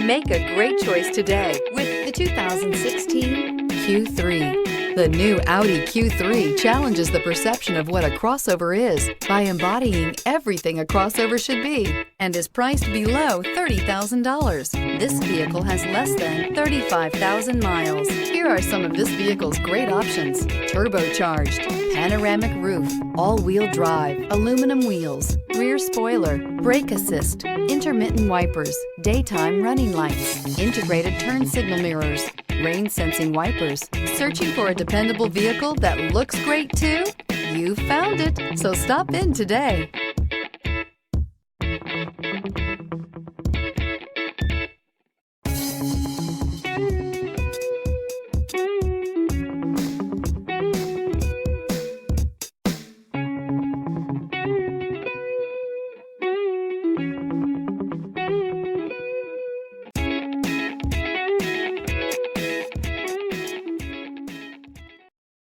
Make a great choice today with the 2016 Q3. The new Audi Q3 challenges the perception of what a crossover is by embodying everything a crossover should be and is priced below $30,000. This vehicle has less than 35,000 miles. Here are some of this vehicle's great options: turbocharged, panoramic roof, all-wheel drive, aluminum wheels, rear spoiler, brake assist, intermittent wipers, daytime running lights, integrated turn signal mirrors, rain sensing wipers. Searching for a dependable vehicle that looks great too? You found it, so stop in today.